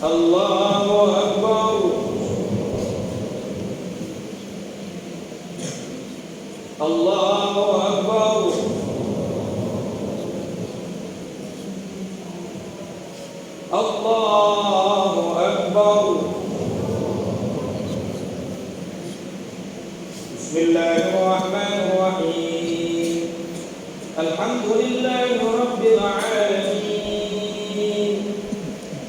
Allahu Akbar. بسم الله الرحمن الرحيم. الحمد لله رب العالمين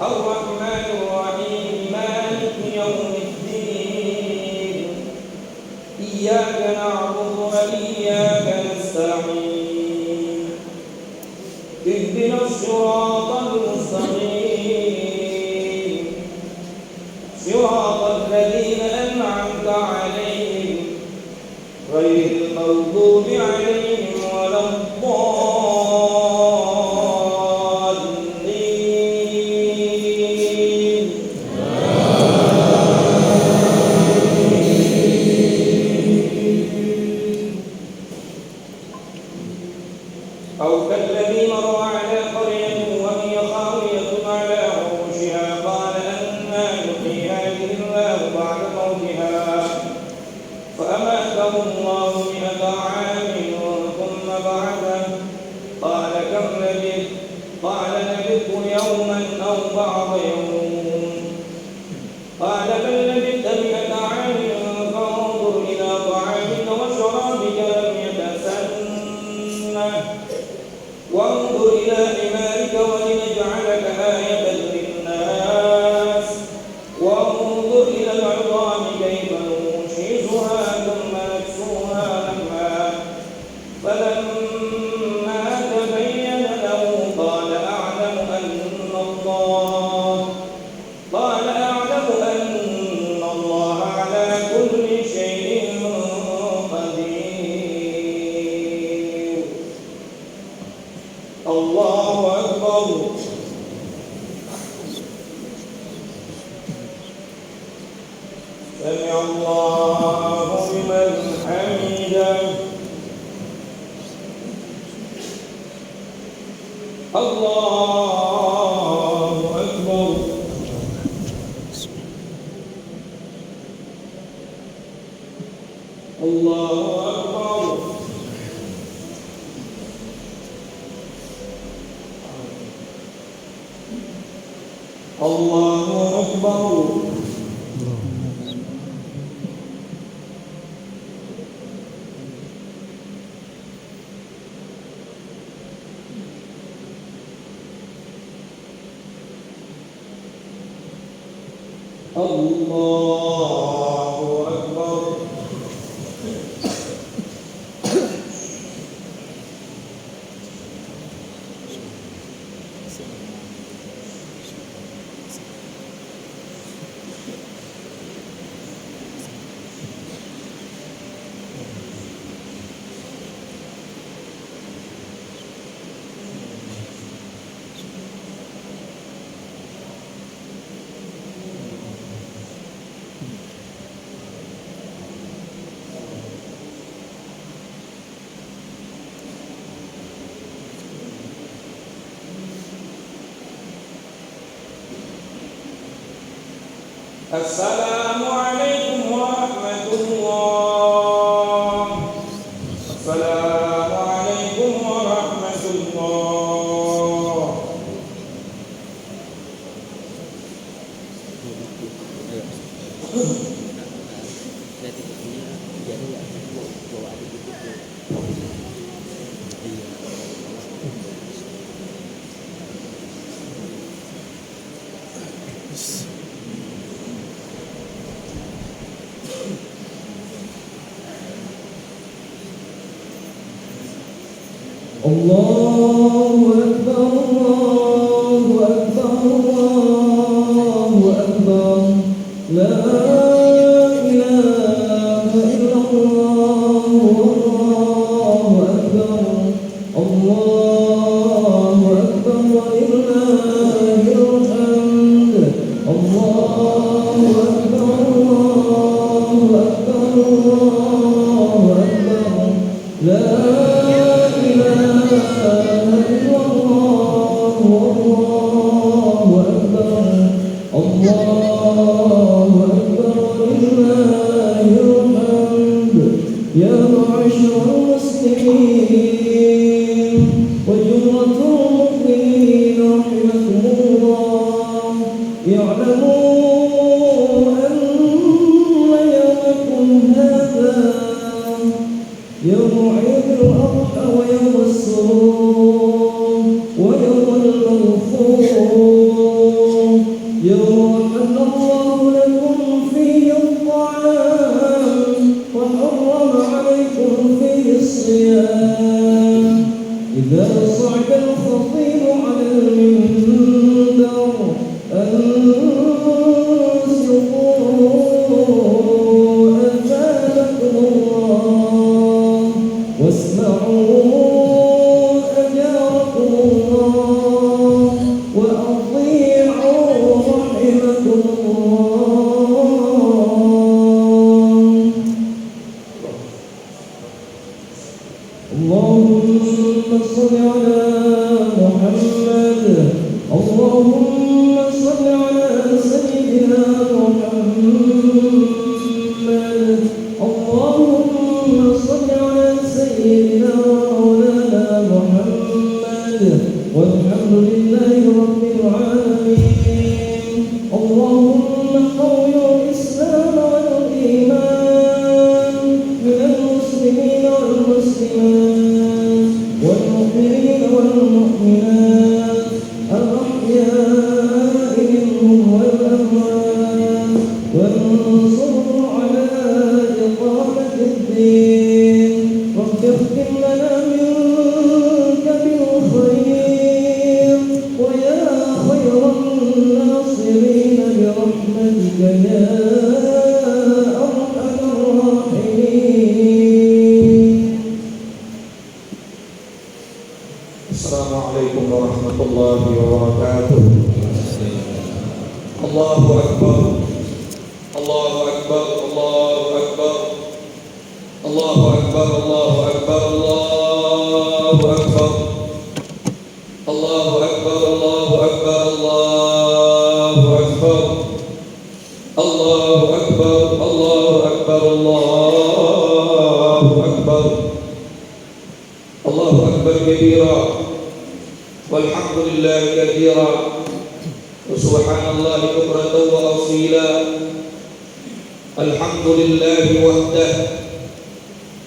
الرحمن الرحيم مالك يوم الدين إياك نعبد وإياك نستعين اهدنا الصراط المستقيم صراط الذين أنعمت عليهم غير المغضوب عليهم ولا الضالين. أو كالذي مر على قرية وهي خاوية على عروشها قال أنى يحيي هذه الله بعد موتها فأماته الله 100 عام ثم بعثه قال كم لبثت؟ قال لبثت يوما أو بعض يوم قال بل لبثت 100 عام فانظر إلى طعامك وشرابك لم يتسنه وانظر إلى حمارك ولنجعلك آية للناس وانظر إلى العظام كيف ننشزها ثم نكسوها لحما فلما تبين له قال أعلم أن الله على كل شيء قدير. الله أكبر. سمع الله لمن حمده. الله أكبر. الله أكبر. الله أكبر. الله أكبر. السلام عليكم ورحمة الله. السلام عليكم ورحمة الله. الله أكبر. الله أكبر. الله أكبر. لا إله إلا الله. الله أكبر. الله أكبر ولله الحمد. الله أكبر. الله أكبر. الله أكبر. لا الله أكبر. إذا صعد الخطيب على المنبر أنصتوا أجابكم الله واسمعوا أجاركم الله وأطيعوا رحمكم الله. اللهم صل على محمد. اللهم صل على سيدنا محمد. اللهم صل على سيدنا مولانا محمد والحمد لله رب العالمين. اللهم قوي الإسلام والإيمان من المسلمين والمسلمات والمؤمنين والمؤمنات الأحياء منهم والأموات وانصرهم على إقامة الدين. رب اختم لنا منك بالخير ويا خير الناصرين برحمتك يا أرحم الراحمين. Assalamualaikum warahmatullahi wabarakatuh. Allahu Akbar. Allahu Akbar. Allahu Akbar. Allahu Akbar. Allahu Akbar. Allahu Akbar. Allahu Akbar. Allahu Akbar. Allahu Akbar. Allahu Akbar. Allahu Akbar. Allahu Akbar. Allahu Akbar kabira walhamdulillahi katsira wa subhanallahi bukratan wa asila. Alhamdulillahi wahdah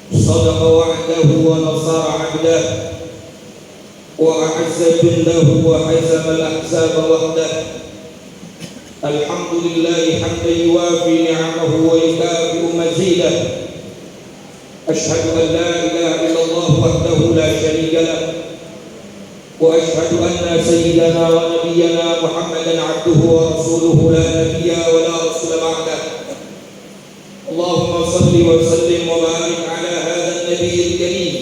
sadaqa wa'dahu wa nasara 'abdah wa a'azza jundahu wa hazama al-ahzaba wahdah. Alhamdulillahi hamdan yuwafi ni'amahu wa yukafi'u mazidah. أشهد أن لا إله إلا الله وحده لا شريك له وأشهد أن سيدنا ونبينا محمدا عبده ورسوله لا نبي ولا رسول بعده. اللهم صل وسلم وبارك على هذا النبي الكريم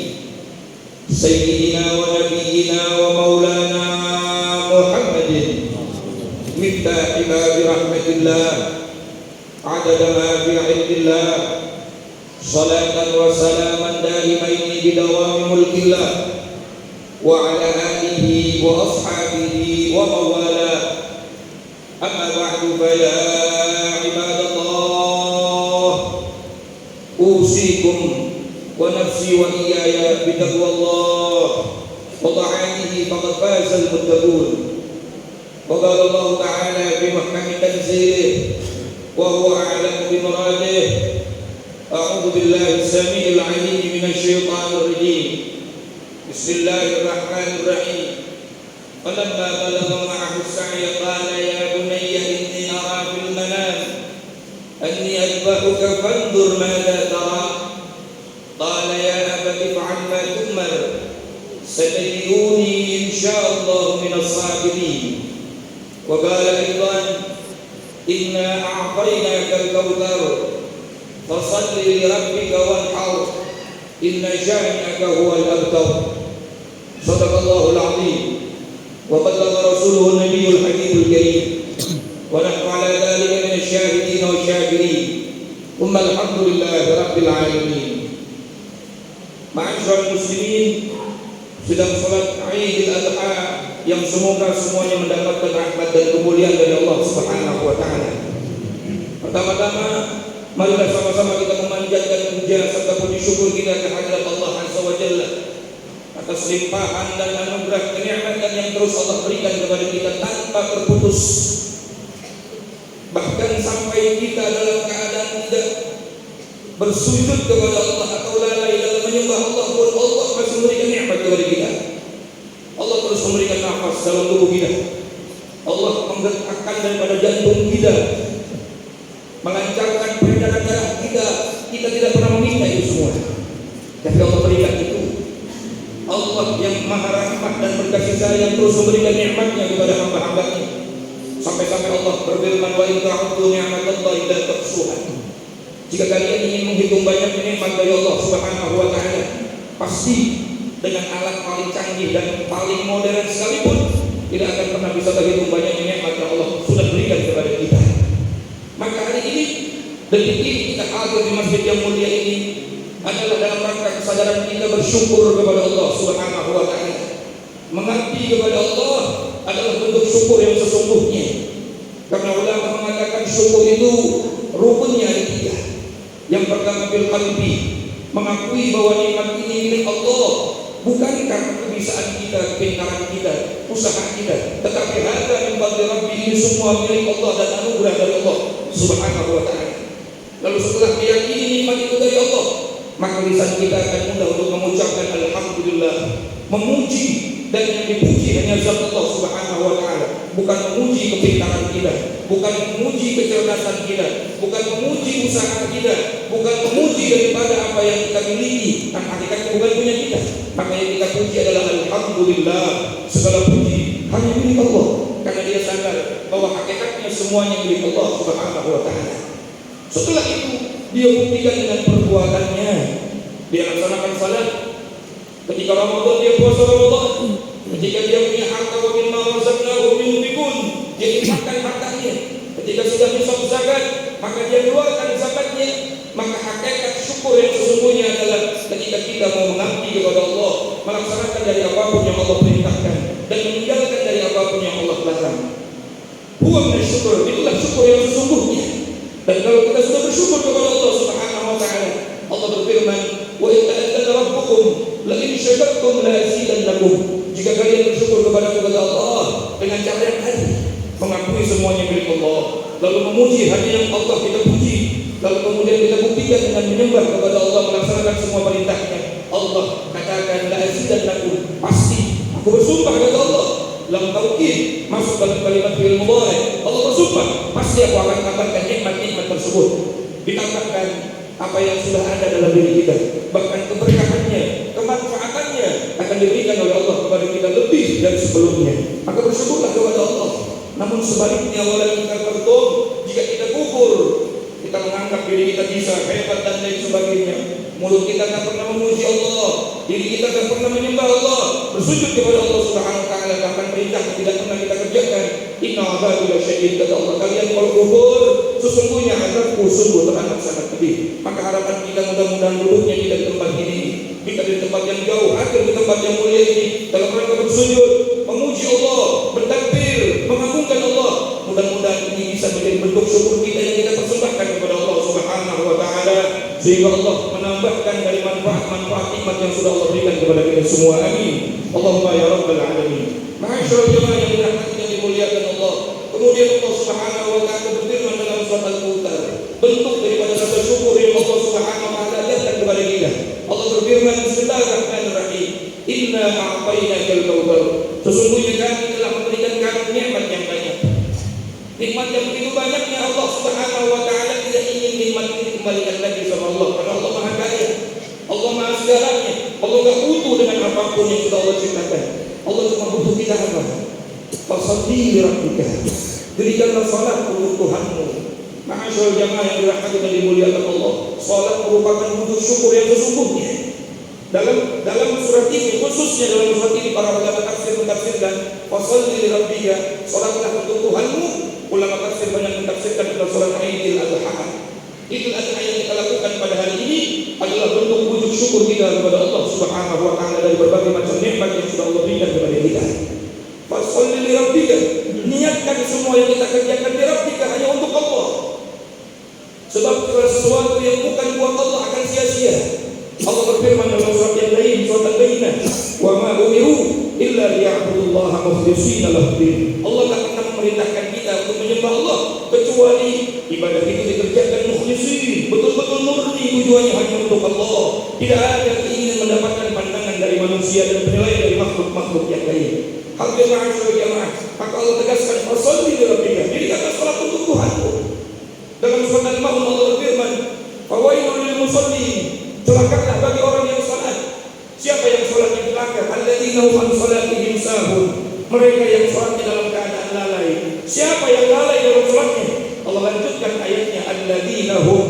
سيدنا ونبينا ومولانا محمد مفتاح باب رحمة الله عدد ما في علم الله صلاة وسلاما دائمين بدوام ملك الله وعلى آله وأصحابه ومن والاه. أما بعد فيا عباد الله أوصيكم ونفسي وإياي بتقوى الله وطاعته فقد فاز المتقون. وقال الله تعالى في محكم تنزيله وهو أعلم بمراده: أعوذ بالله السميع العليم من الشيطان الرجيم. بسم الله الرحمن الرحيم. فلما بلغ معه السعي قال يا بني إني أرى في المنام أني أذبحك فانظر ماذا ترى. قال يا أبت افعل ما تؤمر ستجدوني إن شاء الله من الصابرين. وقال أيضا: إنا أعطيناك الكوثر فصل لربك وانحر إن شانئك هو الأبتر. صدق الله العظيم وبلغ رسوله النبي الحبيب الكريم ونحن على ذلك من الشاهدين والشاكرين. ثم الحمد لله رب العالمين. Ma'asyiral muslimin, sedang salat Idul Adha yang semoga semuanya mendapatkan rahmat dan kemuliaan dari Allah Subhanahu wa taala. Pertama-tama marilah sama-sama kita memanjatkan puja serta puji syukur kita kehadirat Allah Azza wa Jalla atas limpahan dan anugerah kenikmatan yang terus Allah berikan kepada kita tanpa terputus. Bahkan sampai kita dalam keadaan tidak bersujud kepada Allah atau lalai dalam menyembah Allah pun Allah masih memberikan nikmat kepada kita. Allah terus memberikan nafas dalam tubuh kita. Allah menggerakkan daripada jantung kita, melancarkan peredaran darah kita. Kita tidak pernah meminta itu semua, tapi Allah berikan itu. Allah yang maha rahmat dan berkasih sayang terus memberikan nikmatnya kepada hamba-hambanya. Sampai-sampai Allah berfirman, wa in ta'uddu ni'matallahi la tuhsuha. Jika kalian ingin menghitung banyak nikmat dari Allah Subhanahu wa taala, pasti dengan alat paling canggih dan paling modern sekalipun tidak akan pernah bisa terhitung banyak nikmat yang Allah sudah berikan kepada kita. Maka hari ini, detik ini kita hadir di masjid yang mulia ini adalah dalam rangka kesadaran kita bersyukur kepada Allah Subhanahu wa taala. Mengabdi kepada Allah adalah bentuk syukur yang sesungguhnya. Karena ulama mengatakan syukur itu rukunnya ada 3. Yang pertama bil qalbi, mengakui bahwa nikmat ini milik Allah, bukan karena kebisaan kita, kepintaran kita, usaha kita, tetapi hadza min fadli rabbi, ini semua milik Allah dan anugerah dari Allah Subhanahu wa taala. Lalu setelah meyakini nikmat itu dari Allah, maka lisan kita akan mudah untuk mengucapkan alhamdulillah, memuji, dan yang dipuji hanya zat Allah Subhanahu wa taala, bukan memuji kepintaran kita, bukan memuji kecerdasan kita, bukan memuji usaha kita, bukan memuji daripada apa yang kita miliki, kan hakikatnya bukan punya kita. Maka yang kita puji adalah alhamdulillah, segala puji hanya milik Allah, karena dia sadar bahwa hakikatnya semuanya milik Allah Subhanahu wa taala. Setelah itu dia buktikan dengan perbuatannya. Dia laksanakan salat. Ketika Ramadan dia puasa Ramadan. Ketika dia punya harta, wa mimma razaqnahum yunfiqun, dia infakkan hartanya. Ketika sudah nisab zakat, maka dia keluarkan zakatnya. Maka hakikat syukur yang sesungguhnya adalah ketika kita mau mengabdi kepada Allah, melaksanakan dari apapun yang Allah perintahkan dan meninggalkan dari apapun yang Allah larang. Huwa min syukur, itulah syukur yang sesungguhnya. Dan kalau kita sudah bersyukur kepada Allah Subhanahu wa taala, Allah berfirman, wa in ta'azzana rabbukum la in syakartum la azidannakum. Jika kalian bersyukur kepada Allah dengan cara yang tadi, mengakui semuanya milik Allah, lalu memuji hanya yang Allah kita puji, lalu kemudian kita buktikan dengan menyembah kepada Allah, melaksanakan semua perintahnya, Allah katakan la azidannakum, pasti aku bersumpah kepada Allah. Lam taukid masuk dalam kalimat fi'il mudhari. Allah bersumpah, pasti aku akan tambahkan nikmat-nikmat tersebut. Ditambahkan apa yang sudah ada dalam diri kita, bahkan keberkahannya, kemanfaatannya akan diberikan oleh Allah kepada kita lebih dari sebelumnya. Maka bersyukurlah kepada Allah. Namun sebaliknya, wala takartum, jika kita kufur, kita menganggap diri kita bisa, hebat dan lain sebagainya, mulut kita tak pernah memuji Allah, diri kita tak pernah menyembah Allah, bersujud kepada Allah Subhanahu wa taala, bahkan perintah tidak pernah kita kerjakan. Inna adzabi lasyadid, kata Allah, kalian kalau kufur, sesungguhnya azabku sungguh teramat sangat pedih. Maka harapan kita mudah-mudahan duduknya tidak di tempat ini, kita di tempat yang jauh, hadir di tempat yang mulia ini, dalam rangka bersujud, memuji Allah, bertakbir, mengagungkan Allah. Mudah-mudahan ini bisa menjadi bentuk syukur kita yang kita persembahkan kepada Allah Subhanahu wa taala, sehingga Allah menambahkan dari manfaat-manfaat nikmat yang sudah Allah berikan kepada kita semua. Amin. Allahumma ya rabbal alamin. Ma'asyiral jamaah yang dirahmati dan dimuliakan Allah. Kemudian Allah Subhanahu wa taala berfirman dalam surat Al-Mu'tar, bentuk daripada rasa syukur yang Allah Subhanahu wa taala ajarkan kepada kita. Allah berfirman, Bismillahirrahmanirrahim, Inna a'tainakal kautsar. Sesungguhnya kami telah memberikan kamu nikmat yang banyak. Nikmat yang begitu banyaknya, Allah Subhanahu wa taala tidak ingin nikmat ini dikembalikan lagi sama Allah, karena Allah Maha Kaya, Allah Maha segalanya. Allah enggak butuh dengan apapun yang sudah Allah ciptakan. Allah cuma butuh kita apa? Fasholli li rabbika. Dirikanlah salat untuk Tuhanmu. Ma'asyiral jamaah yang dirahmati dan dimuliakan Allah, salat merupakan bentuk syukur yang sesungguhnya. Dalam surat ini, khususnya dalam surat ini, para ulama tafsir mentafsirkan fasholli li rabbika, salatlah untuk Tuhanmu. Ulama tafsir banyak mentafsirkan dalam surat Idul Adha. Idul Adha yang kita lakukan pada hari ini adalah bentuk wujud syukur kita kepada Allah Subhanahu wa taala dari berbagai macam nikmat yang sudah Allah berikan kepada kita. Fasholli li rabbika, niatkan semua yang kita kerjakan di rabbika hanya untuk Allah. Sebab segala sesuatu yang bukan buat Allah akan sia-sia. Allah berfirman dalam surat yang lain, surat Al-Bayyinah, wa ma umiru illa liya'budullaha mukhlishina lahu-d-din. Allah tak pernah memerintahkan kita untuk menyembah Allah kecuali ibadah itu dikerjakan mukhlisin, betul-betul murni, tujuannya hanya untuk Allah. Tidak ada keinginan mendapatkan pandangan dari manusia dan penilaian dari makhluk-makhluk yang lain. Hadirin ma'asyiral jamaah, maka Allah tegaskan fasholli li rabbika, dirikanlah salat untuk Tuhanmu. Dalam surat Al-Maun Allah berfirman, fawailul lil musallin, celakalah bagi orang yang salat. Siapa yang salatnya celaka? alladzina hum an salatihim sahun, mereka yang salatnya dalam keadaan lalai. Siapa yang lalai dalam salatnya? Allah lanjutkan ayatnya, alladzina hum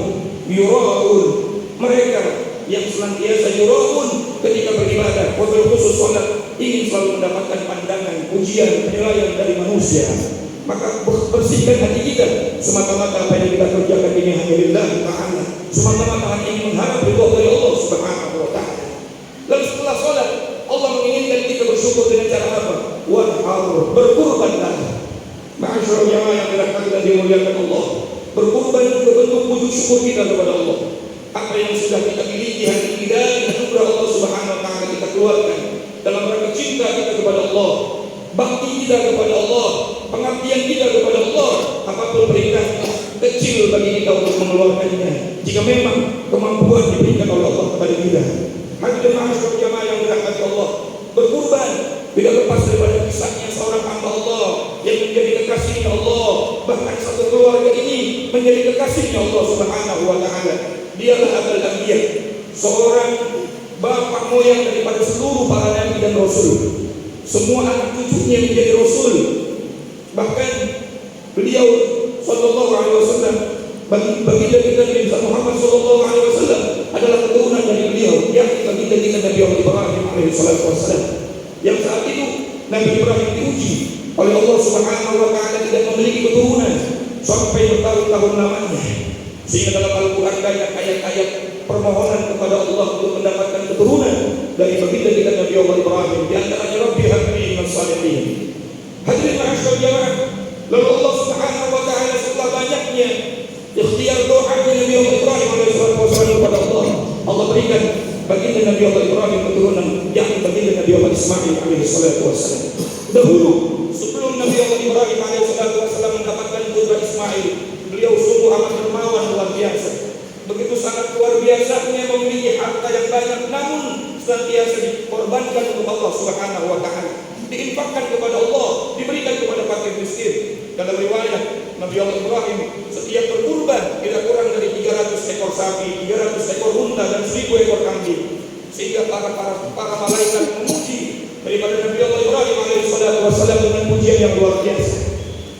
yura'un, mereka yang senantiasa yura'un ketika beribadah, wabil khusus salat, ingin selalu mendapatkan pandangan, pujian, penilaian dari manusia. Maka bersihkan hati kita, semata-mata apa yang kita kerjakan ini hanya lillahi ta'ala, semata-mata hanya ingin mengharap ridho dari Allah Subhanahu wa ta'ala. Lalu setelah sholat, Allah menginginkan kita bersyukur dengan cara apa? Wanhar, berkurbanlah. Ma'asyarul jamaah yang dirahmati dan dimuliakan Allah, berkurban juga bentuk wujud syukur kita kepada Allah. Apa yang sudah kita miliki hari ini dari anugerah Allah Subhanahu wa ta'ala kita keluarkan dalam rangka cinta kita kepada Allah, bakti kita kepada Allah, pengabdian kita kepada Allah. Apapun perintah kecil bagi kita untuk mengeluarkannya, jika memang kemampuan diberikan oleh Allah kepada kita. Hadirin ma'asyarul jamaah yang dirahmati Allah, berkurban tidak lepas daripada kisahnya seorang hamba Allah yang menjadi kekasihnya Allah. Bahkan satu keluarga ini menjadi kekasihnya Allah Subhanahu wa ta'ala. Dialah Abul Anbiya, seorang bapak moyang daripada seluruh para nabi dan rasul. Semua anak cucunya menjadi rasul. Bahkan beliau sallallahu alaihi wasallam, baginda kita Nabi Muhammad sallallahu alaihi wasallam adalah keturunan dari beliau, yakni baginda kita Nabi Ibrahim alaihi salatu wasallam. Yang saat itu Nabi Ibrahim diuji oleh Allah Subhanahu wa ta'ala tidak memiliki keturunan sampai bertahun-tahun lamanya. Sehingga dalam Al-Quran banyak ayat-ayat permohonan kepada Allah untuk mendapatkan keturunan dari baginda kita Nabi Ibrahim. Di antaranya Rabbi habli minas salihin. Hadirin ma'asyarul jamaah, lalu Allah Subhanahu wa ta'ala setelah banyaknya ikhtiar doa Nabi Ibrahim alaihi wasallam kepada Allah, Allah berikan baginda Nabi Ibrahim keturunan, yakni baginda Nabi Ismail alaihi wasallam. Dahulu sebelum Nabi Ibrahim alaihi wasallam mendapatkan putra Ismail, beliau sungguh amat dermawan luar biasa. Begitu sangat luar biasanya memiliki harta yang banyak, namun senantiasa dikorbankan untuk Allah Subhanahu wa ta'ala, diinfakkan kepada Allah, diberikan kepada fakir miskin. Dalam riwayat Nabi Ibrahim setiap berkurban tidak kurang dari 300 ekor sapi, 300 ekor unta dan 1000 ekor kambing. Sehingga para malaikat memuji daripada Nabi Ibrahim alaihi wasallam dengan pujian yang luar biasa.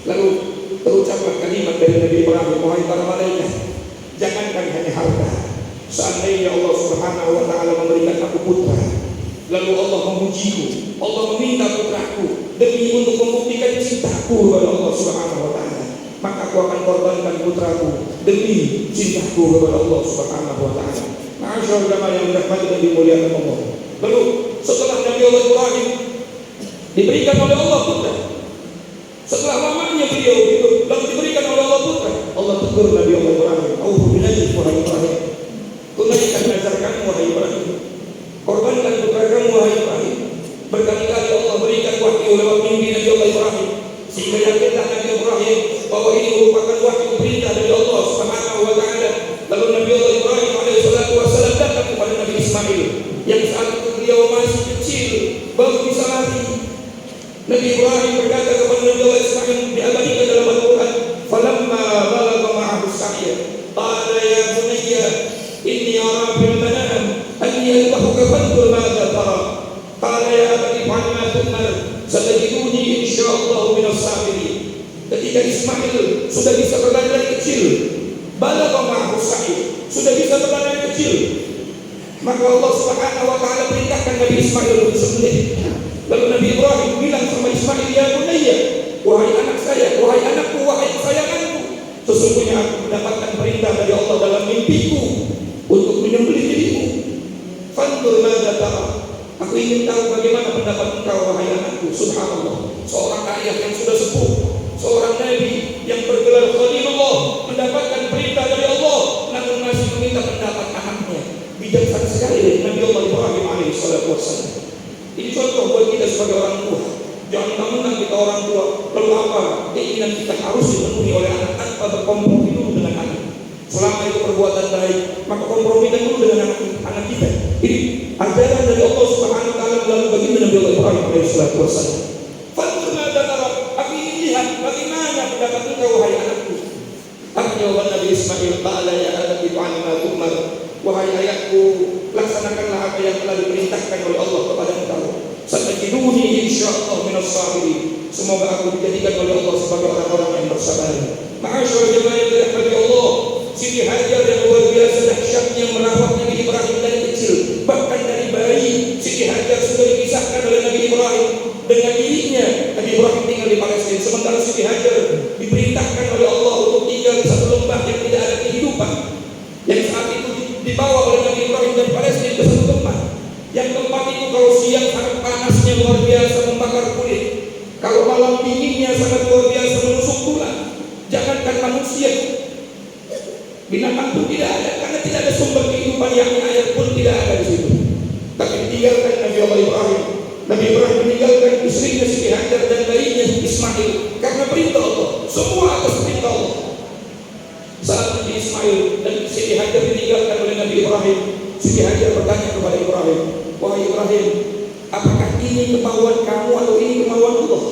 Lalu terucaplah kalimat dari Nabi Ibrahim, wahai para malaikat, jangankan hanya harta, seandainya Allah Subhanahu wa ta'ala memberikan aku putra, lalu Allah memujiku, Allah meminta putraku demi untuk membuktikan cintaku kepada Allah Subhanahu wa ta'ala, maka aku akan korbankan putraku demi cintaku kepada Allah Subhanahu wa ta'ala. Ma'asyarul jamaah yang dirahmati dan dimuliakan Allah. Lalu setelah Nabi Ibrahim diberikan oleh Allah putra, setelah lamanya beliau hidup, lalu diberikan oleh Allah putra, Allah tegur Nabi Ibrahim, "Auzu billahi wahai Ibrahim, tunaikan nazar kamu wahai Ibrahim, korbankan putra kamu wahai Ibrahim." Berkali-kali Allah berikan wahyu lewat mimpi Nabi Ibrahim, sehingga yakinlah Nabi Ibrahim bahwa ini merupakan wahyu perintah dari Allah Subhanahu wa ta'ala. Lalu Nabi Ibrahim alaihi salatu wasallam datang kepada Nabi Ismail yang saat itu beliau masih kecil, baru bisa lari. Nabi Ibrahim berkata kepada Nabi Ismail, diabadikan dalam Al-Quran, "Falamma balagha ma'ahu as-sa'ya, qala ya bunayya inni ara fil manam anni adbahuka fanzur madza tara. Qala ya abati fa'al ma tu'mar, satajiduni insyaallah minas sabirin." Ketika Ismail sudah bisa berlari dari kecil, balagha ma'ahu as-sa'ya, sudah bisa berlari dari kecil, maka Allah Subhanahu wa ta'ala perintahkan Nabi Ismail untuk disembelih. Lalu Nabi Ibrahim bilang sama Ismail, "Ya bunayya, wahai anak saya, wahai anakku, wahai kesayanganku, sesungguhnya aku mendapatkan perintah dari Allah dalam mimpiku untuk menyembelih dirimu. Fanzur madza tara." Aku ingin tahu bagaimana pendapat engkau wahai anakku. Subhanallah, seorang ayah yang sudah sepuh, seorang nabi yang bergelar Khalilullah, mendapatkan perintah dari Allah namun masih meminta pendapat anaknya. Bijaksana sekali Nabi Ibrahim alaihi salatu wasallam. Ini contoh buat kita sebagai orang tua. Jangan mentang-mentang kita orang tua, lalu apa keinginan kita harus dipenuhi oleh anak tanpa berkompromi dulu dengan anak. Selama itu perbuatan baik, maka kompromikan dulu dengan anak kita. Ini ajaran dari Allah Subhanahu wa ta'ala melalui baginda Nabi Ibrahim alaihi salatu wasallam. Fanzur madza tara, aku ingin lihat bagaimana pendapat engkau wahai anakku. Apa jawaban Nabi Ismail? Qala ya abati fa'al ma tu'mar. Wahai ayahku, laksanakanlah apa yang telah diperintahkan oleh Allah kepada engkau. Satajiduni insyaallah minas sabirin. Semoga aku dijadikan oleh Allah sebagai orang-orang yang bersabar. Ma'asyarul jamaah yang dirahmati Allah, Siti Hajar yang luar biasa dahsyatnya merawat Nabi Ibrahim dari kecil, bahkan dari bayi. Siti Hajar sudah dipisahkan oleh Nabi Ibrahim dengan dirinya. Nabi Ibrahim tinggal di Palestina, sementara Siti Hajar diperintahkan oleh Allah untuk tinggal di satu lembah yang tidak ada kehidupan, yang saat itu dibawa oleh Nabi Ibrahim dari Palestina ke satu tempat. Yang tempat itu kalau siang sangat panasnya luar biasa membakar kulit, kalau malam dinginnya sangat luar biasa menusuk tulang. Jangankan manusia, binatang pun tidak ada, karena tidak ada sumber kehidupan, yang air pun tidak ada di situ. Tapi ditinggalkan Nabi Allah Ibrahim. Nabi Ibrahim meninggalkan istrinya Siti Hajar dan bayinya Ismail karena perintah Allah, semua atas perintah Allah. Saat Nabi Ismail dan Siti Hajar ditinggalkan oleh Nabi Ibrahim, Siti Hajar bertanya kepada Ibrahim, wahai Ibrahim, apakah ini kemauan kamu atau ini kemauan Allah?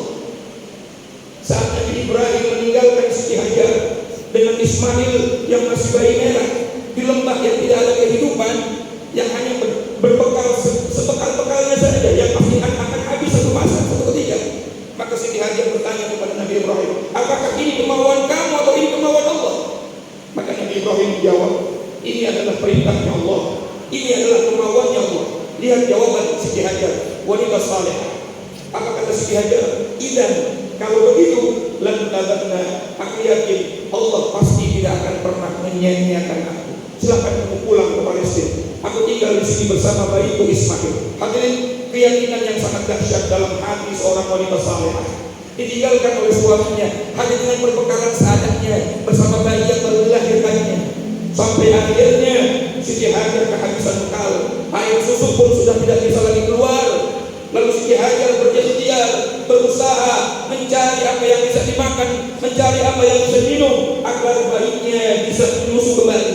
Saat Nabi Ibrahim meninggalkan Siti Hajar dengan Ismail yang masih bayi merah di lembah yang tidak ada kehidupan, yang hanya berbekal sebekal-bekalnya saja, yang pasti akan habis satu masa, satu ketika. Maka Siti Hajar bertanya kepada Nabi Ibrahim, apakah ini kemauan kamu atau ini kemauan Allah? Maka Nabi Ibrahim menjawab, ini adalah perintahnya Allah, ini adalah kemauannya Allah. Lihat jawaban Siti Hajar, wanita saleh. Apa kata Siti Hajar? Idan, kalau begitu, lan tabatna, aku yakin Allah pasti tidak akan pernah menyia-nyiakan aku. Silakan kamu pulang ke Palestina. Aku tinggal di sini bersama bayiku Ismail. Hadirin, keyakinan yang sangat dahsyat dalam hati seorang wanita salehah. Ditinggalkan oleh suaminya hanya dengan berbekalan seadanya bersama bayi yang baru dilahirkannya. Sampai akhirnya Siti Hajar kehabisan bekal, air susu pun sudah tidak bisa lagi keluar. Lalu Siti Hajar berikhtiar, berusaha mencari apa yang bisa dimakan, mencari apa yang bisa minum agar bayinya bisa menyusu kembali.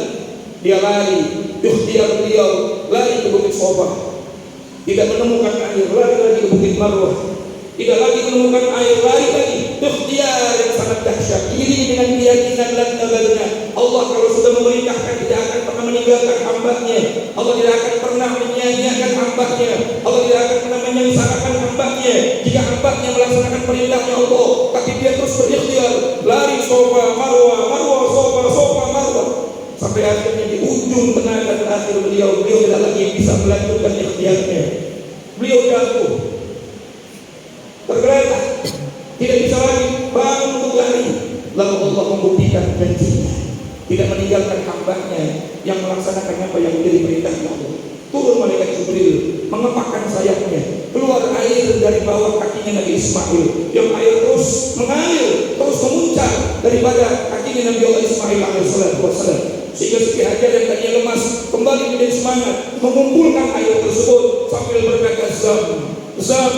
Dia lari, ikhtiar beliau lari ke Bukit Sofa, tidak menemukan air, lari lagi ke Bukit Marwah, tidak lagi menemukan air, lari lagi. Ikhtiar yang sangat dahsyat, ini dengan keyakinan dan tabarnya. Allah kalau sudah memerintahkan tidak akan pernah meninggalkan hambanya. Allah tidak akan pernah menyia-nyiakan hambanya. Allah tidak akan pernah menyengsarakan hambanya jika hambanya melaksanakan perintahnya Allah. Tapi dia terus berikhtiar, lari Sofa Marwah, Marwah Sofa, Sofa Marwah, sampai akhirnya di ujung tenaga terakhir beliau tidak lagi bisa melanjutkan ikhtiarnya. Beliau jatuh, tergeletak, tidak bisa lagi bangun untuk lari. Lalu Allah membuktikan janjinya, tidak meninggalkan hambanya yang melaksanakan apa yang menjadi perintahnya Allah. Turun malaikat Jibril, mengepakkan sayapnya, keluar air dari bawah kakinya Nabi Ismail, yang air terus mengalir, terus memuncak daripada kakinya Nabi Allah Ismail alaihissalam. Sehingga Siti Hajar yang tadinya lemas kembali menjadi semangat, mengumpulkan air tersebut sambil berkata zam, zam,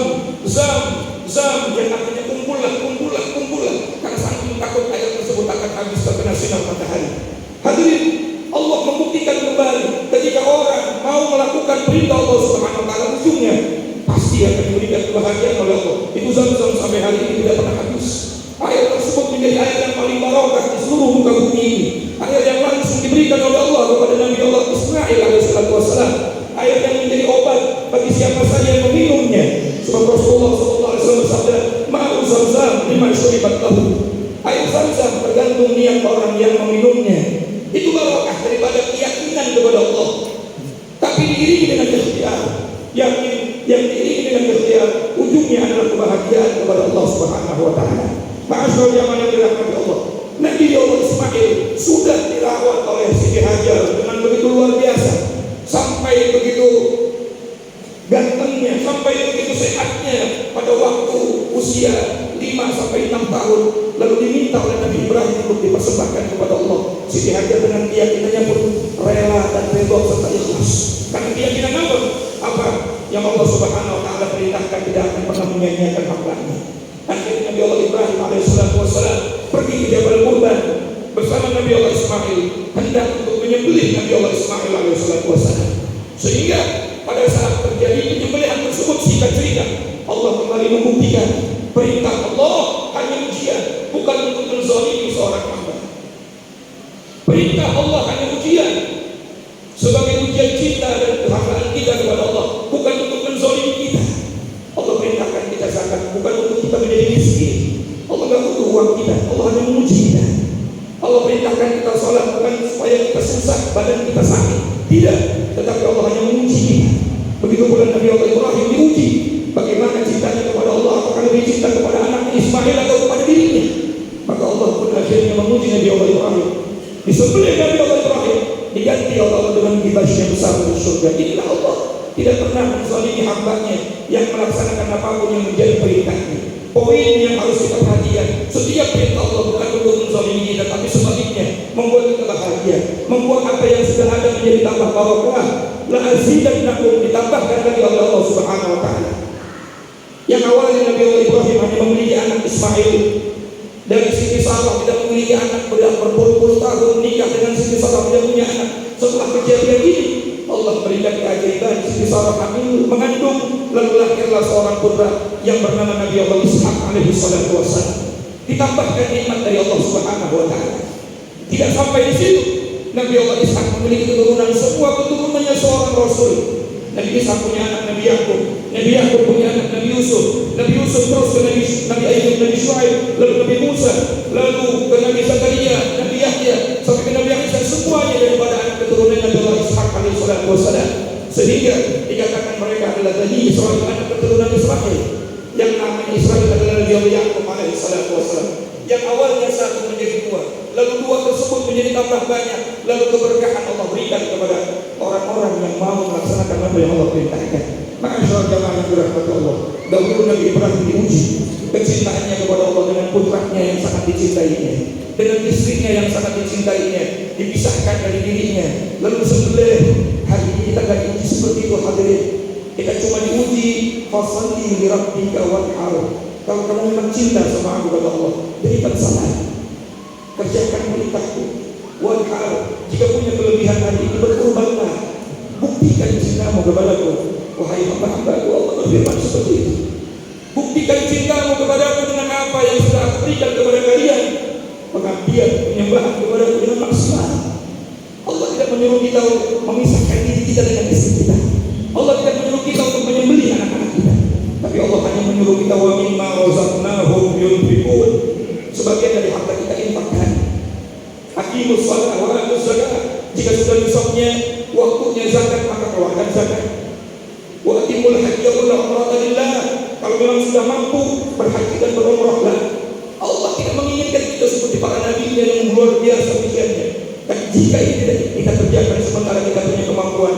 zam, zam, yang artinya kumpullah, kumpullah, kumpullah, karena saking takut air tersebut akan habis terkena sinar matahari. Hadirin, Allah membuktikan kembali ketika orang mau melakukan perintah Allah Subhanahu wa taala, ujungnya pasti akan diberikan kebahagiaan oleh Allah. Itu zam-zam sampai hari ini tidak pernah habis. Air tersebut menjadi air yang paling barokah di seluruh muka bumi ini. Air yang langsung diberikan oleh Allah kepada Nabi Allah Ismail alaihissalam. Air yang menjadi obat bagi siapa saja yang meminumnya. Sebab Rasulullah SAW bersabda, ma'u zam-zam lima syuribat lahu. Air zam-zam tergantung niat orang yang meminumnya. Itu barokah daripada keyakinan kepada Allah. Tapi diiringi dengan ikhtiar, yakin yang diiringi dengan ikhtiar, ujungnya adalah kebahagiaan kepada Allah Subhanahu wa taala. Ma'asyarul jamaah yang dirahmati Allah, Nabi Allah Ismail sudah dirawat oleh Siti Hajar dengan begitu luar biasa, sampai begitu gantengnya, sampai begitu sehatnya pada waktu usia 5-6 tahun. Lalu diminta oleh Nabi Ibrahim untuk dipersembahkan kepada Allah. Siti Hajar dengan keyakinannya pun rela dan redha serta ikhlas. Karena keyakinan apa yang Allah Subhanahu wa taala perintahkan tidak akan pernah menyia-nyiakan hambanya. Akhirnya Nabi Allah Ibrahim alaihissalam pergi ke Jabal Qurban bersama Nabi Allah Ismail, hendak untuk menyembelih Nabi Allah Ismail alaihissalam. Sehingga pada saat terjadi penyembelihan tersebut, singkat cerita, Allah kembali membuktikan perintah Allah hanya ujian, bukan untuk menzalimi seorang hamba. Perintah Allah hanya ujian, sebagai ujian cinta dan kehambaan kita kepada Allah, bukan untuk menzalimi kita. rusak, badan kita sakit. Tidak, tetapi Allah hanya menguji kita. Begitu pula Nabi Allah Ibrahim diuji. Bagaimana cintanya kepada Allah, apakah lebih cinta kepada anaknya Ismail atau kepada dirinya? Maka Allah pun akhirnya menguji Nabi Allah Ibrahim. Disembelih Nabi Allah Ibrahim, diganti oleh Allah dengan kibas yang besar di surga. Inilah Allah, tidak pernah menzalimi hambanya yang melaksanakan apapun yang menjadi perintahnya. Poin yang harus kita perhatikan, setiap perintah Allah bukan untuk menzalimi kita, tapi sebaliknya membuat kita bahagia, membuat apa yang sudah ada menjadi tambah barokah. La azidannakum, ditambahkan lagi oleh Allah Subhanahu wa taala. Yang awalnya Nabi Allah Ibrahim hanya memiliki anak Ismail, dari Siti Sarah tidak memiliki anak, berpuluh-puluh tahun menikah dengan Siti Sarah tidak punya anak. Setelah kejadian ini, Allah berikan keajaiban, Siti Sarah hamil, mengandung, lalu lahirlah seorang putra yang bernama Nabi Allah Ishaq alaihi salatu wassalam. Ditambahkan nikmat dari Allah Subhanahu wa taala. Tidak sampai di situ, Nabi Allah Ishaq memiliki keturunan, semua keturunannya seorang rasul. Nabi Ishaq punya anak Nabi Yakub, Nabi Yakub punya anak Nabi Yusuf, Nabi Yusuf terus ke Nabi Ayub, Nabi Shu'aib, lalu Nabi Musa, lalu ke Nabi Zakaria, Nabi Yahya, sampai ke Nabi Isa, semuanya daripada anak keturunan Nabi Allah Ishaq alaihi salatu wassalam. Sehingga dikatakan mereka adalah Bani Israil, anak keturunan Israel. Yang namanya Israel adalah Nabi Allah Yakub alaihi salatu wassalam. Yang awalnya satu menjadi dua, lalu dua tersebut menjadi tambah banyak, lalu keberkahan Allah berikan kepada orang-orang yang mau melaksanakan apa yang Allah perintahkan. Maka saudara jamaah yang dirahmati Allah, dahulu Nabi Ibrahim diuji kecintaannya kepada Allah dengan putranya yang sangat dicintainya, dengan istrinya yang sangat dicintainya, dipisahkan dari dirinya, lalu sembelih. Hari ini kita gak diuji seperti itu hadirin. Kita cuma diuji fasalli li rabbika wanhar. Kalau kamu memang cinta sama aku kata Allah, berikan salat, kerjakan perintahku. Wanhar, jika punya kelebihan hari ini berkorbanlah, buktikan cintamu kepadaku. Wahai hamba-hambaku, Allah berfirman seperti itu. Buktikan cintamu kepadaku dengan apa yang sudah aku berikan kepada kalian. Pengabdian, penyembahan kepadaku dengan maksimal. Allah tidak menyuruh kita untuk memisahkan diri kita dengan istri kita. Allah tidak menyuruh kita untuk menyembelih anak-anak kita. Tapi Allah hanya menyuruh kita wa mimma razaqnahum yunfiqun. Sebagian dari harta kita infakkan. Aqimus shalah wa atuz zakat. Jika sudah nisabnya waktunya zakat, maka keluarkan zakat. Wa atimul hajja wal umrata lillah. Kalau memang sudah mampu berhaji dan berumrahlah. Allah tidak menginginkan kita seperti para nabi yang luar biasa pikirannya. Dan jika ini tidak kita kerjakan sementara kita punya kemampuan,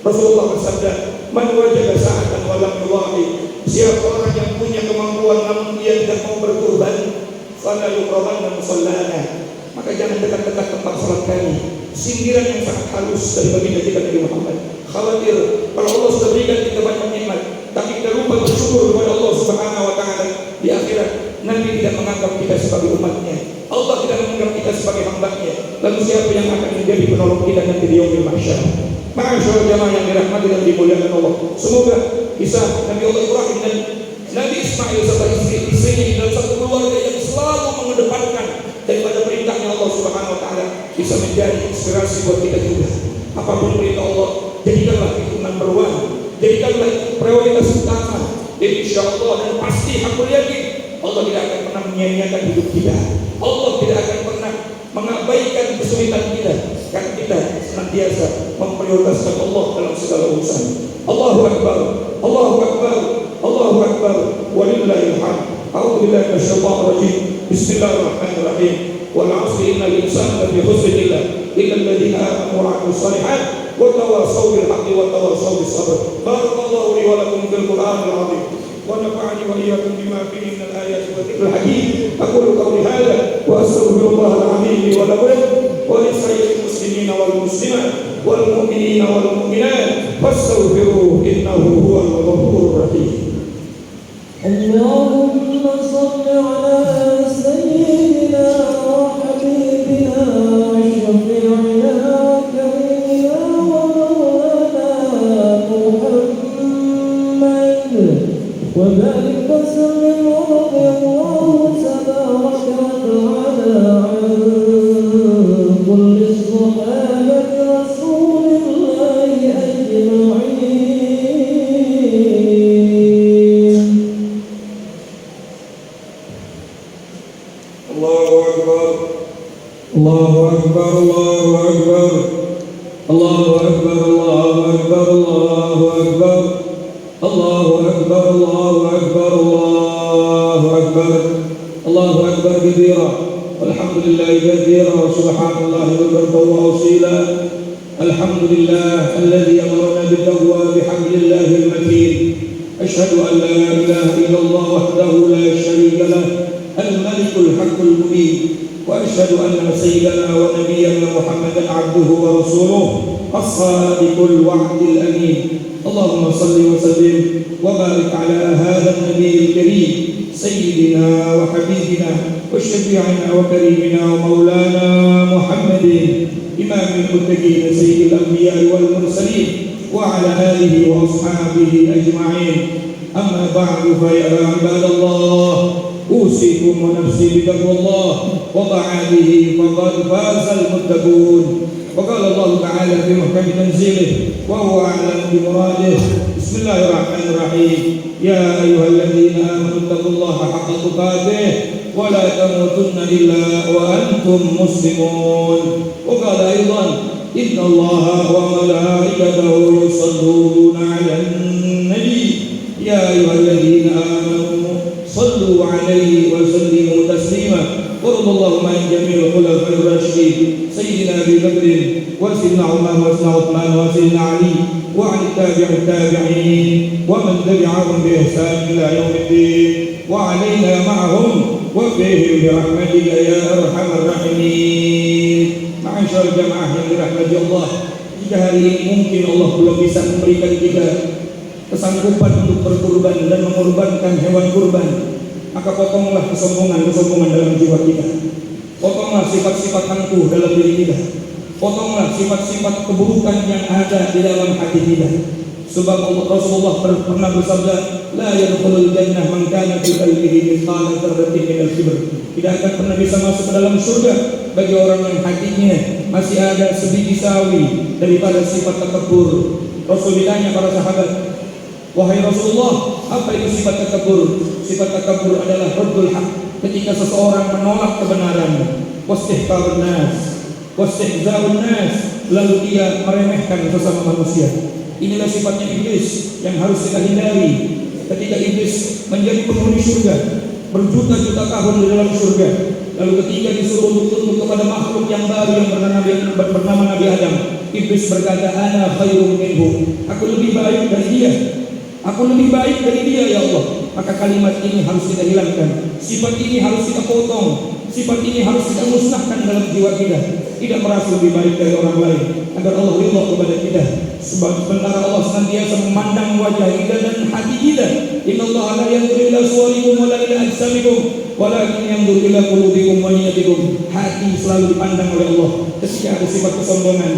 Rasulullah bersabda, "Man wajada sa'atan wa lam yuwahi." Siapa orang yang punya kemampuan namun dia tidak mau berkorban, fala yuqrabanna musallana. Maka jangan dekat-dekat tempat salat kami. Sindiran yang sangat halus dari baginda kita Nabi Muhammad. Khawatir kalau Allah sudah berikan kita banyak nikmat, tapi kita lupa bersyukur kepada Allah Subhanahu wa taala di akhirat. Nabi tidak menganggap kita sebagai umatnya, Allah tidak menganggap kita sebagai hambanya. Lalu siapa yang akan menjadi penolong kita nanti di yaumil mahsyar? Ma'asyar jamaah yang dirahmati dan dimuliakan Allah, semoga kisah Nabi Allah Ibrahim dan Nabi Ismail serta istri-istrinya di dalam satu keluarga yang selalu mengedepankan daripada perintahnya Allah Subhanahu wa taala bisa menjadi inspirasi buat kita juga. Apapun perintah Allah, jadikanlah itu number one, jadikanlah prioritas utama. Dan insyaallah dan pasti aku yakin Allah tidak akan pernah menyia-nyiakan hidup kita. Allah tidak akan pernah mengabaikan kesulitan kita, karena kita senantiasa memprioritaskan Allah dalam segala urusan. Allahu Akbar, Allahu Akbar, Allahu Akbar, walillahil hamd. A'udzu billahi minasyaitonir rajim. Bismillahirrahmanirrahim. Wal 'asri innal insana lafi khusr illa alladziina aamanu wa 'amilus shalihat wa tawassaw bil haqqi wa tawassaw bis sabr. Barakallahu li wa lakum fil Qur'anil 'azim. ونفعني وإياكم بما فيه من الآيات والذكر الحكيم. أقول قولي هذا وأستغفر الله العظيم لي ولكم ولسائر المسلمين والمسلمات والمؤمنين والمؤمنات فاستغفروه إنه هو الغفور الرحيم. اللهم صل على سيدنا وحبيبنا وشفيعنا وكريمنا ومولانا محمد وبارك وسلم ورضي الله تبارك وتعالى عن كل الصحابة رسول الله أجمعين. الله أكبر. Allahu Akbar, Allahu Akbar, Allahu Akbar, Allahu Akbar, Allahu Akbar, Allahu Akbar, Allahu Akbar kabira, walhamdulillahi katsira, subhanallahi bukratan wa asila. Alhamdulillah alladzi amarna bittaqwa bihamdillahi al-matin. Ashhadu an la ilaha illallah wahdahu la syarika lah, al-malikul haqqul mubin. وأشهد أن سيدنا ونبينا محمدا عبده ورسوله الصادق الوعد الأمين. اللهم صل وسلم وبارك على هذا النبي الكريم سيدنا وحبيبنا وشفيعنا وكريمنا ومولانا محمد إمام المتقين سيد الأنبياء والمرسلين وعلى آله وأصحابه أجمعين. أما بعد فيا عباد الله أوصيكم ونفسي بتقوى الله وطاعته فقد فاز المتقون. وقال الله تعالى في محكم تنزيله وهو أعلم بمراده. بسم الله الرحمن الرحيم. يا أيها الذين آمنوا اتقوا الله حق تقاته ولا تموتن إلا وأنتم مسلمون. وقال أيضا إن الله وملائكته يصلون على النبي يا أيها الذين آمنوا صلوا عليه وسلموا تسليما. وارض اللهم عن جميع الخلفاء الراشدين سيدنا ابي بكر وسيدنا عمر وسيدنا عثمان وسيدنا علي وعن التابعين ومن تبعهم باحسان الى يوم الدين وعلينا معهم وفيهم برحمتك يا ارحم الراحمين. Ma'asyar jamaah yang dirahmati Allah, jika hari ini mungkin Allah belum bisa memberikan kita kesanggupan untuk berkurban dan mengorbankan hewan kurban, maka potonglah kesombongan dalam jiwa kita. Potonglah sifat-sifat angkuh dalam diri kita. Potonglah sifat-sifat keburukan yang ada di dalam hati kita. Sebab Rasulullah pernah bersabda, la yadkhulul jannah man kana fi qalbihi mithqala dzarratin minal kibr. Tidak akan pernah bisa masuk ke dalam surga bagi orang yang hatinya masih ada sebiji sawi daripada sifat takabur. Rasul ditanya para sahabat, wahai Rasulullah, apa itu sifat takabur? Sifat takabur adalah raddul haq, ketika seseorang menolak kebenaran, wastihqarun nas, wastihza'un nas, lalu dia meremehkan sesama manusia. Inilah sifatnya iblis yang harus kita hindari. Ketika iblis menjadi penghuni surga, berjuta-juta tahun di dalam surga, lalu ketika disuruh untuk tunduk kepada makhluk yang baru yang bernama Nabi Adam, iblis berkata, ana khairum minhu, aku lebih baik dari dia. Aku lebih baik dari dia ya Allah. Maka kalimat ini harus kita hilangkan. Sifat ini harus kita potong. Sifat ini harus kita musnahkan dalam jiwa kita. Tidak merasa lebih baik dari orang lain, agar Allah ridha kepada kita. Sebab sementara Allah senantiasa memandang wajah kita dan hati kita. Inna Allah la yanzuru ila suwarikum wa la ila ajsamikum, walakin yanzuru ila qulubikum wa niyatikum. Hati selalu dipandang oleh Allah. Ketika ada sifat kesombongan,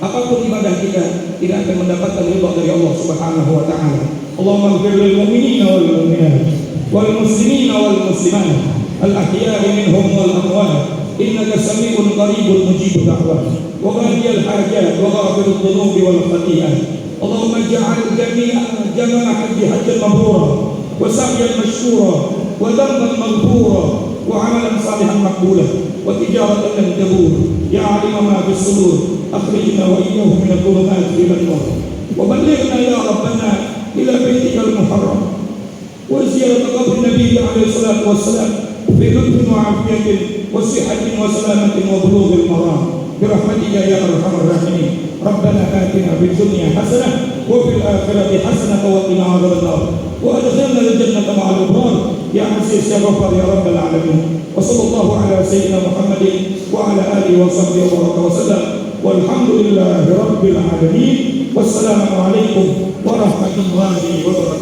apapun ibadah kita tidak akan mendapatkan ridha dari Allah Subhanahu wa taala. Allahumma ighfir lil mu'minina wal mu'minat wal muslimina wal muslimat al ahya'i minhum wal amwat innaka sami'un qaribun mujibud da'wat wa qadiyal hajat wa ghafirud dhunubi wal khati'at. Allahumma ij'al jami'a hajji hajjan mabrura wa sa'yan mashkura wa dhanban maghfura wa 'amalan salihan maqbula wa tijaratan lan tabur ya 'alima ma fis sudur akhrijna wa iyyahum min adh-dhulumati ila an-nur wa ballighna ya rabbana ila baitikal muharram wa ziyarati qabri nabi alaihi salatu wassalam fi lutfin wa afiyatin wa sihatin wa salamatin wa bulughil maram birahmatika ya arhamar rahimin. Rabbana atina fid dunya hasanah wa fil akhirati hasanah wa qina adzabannar wa adkhilna al-jannata ma'al abrar ya aziz ya ghaffar ya rabbal alamin. Wa sallallahu ala sayyidina Muhammadin wa ala alihi wa sahbihi wa sallam walhamdulillahi rabbil alamin. Wassalamu alaikum warahmatullahi wabarakatuh.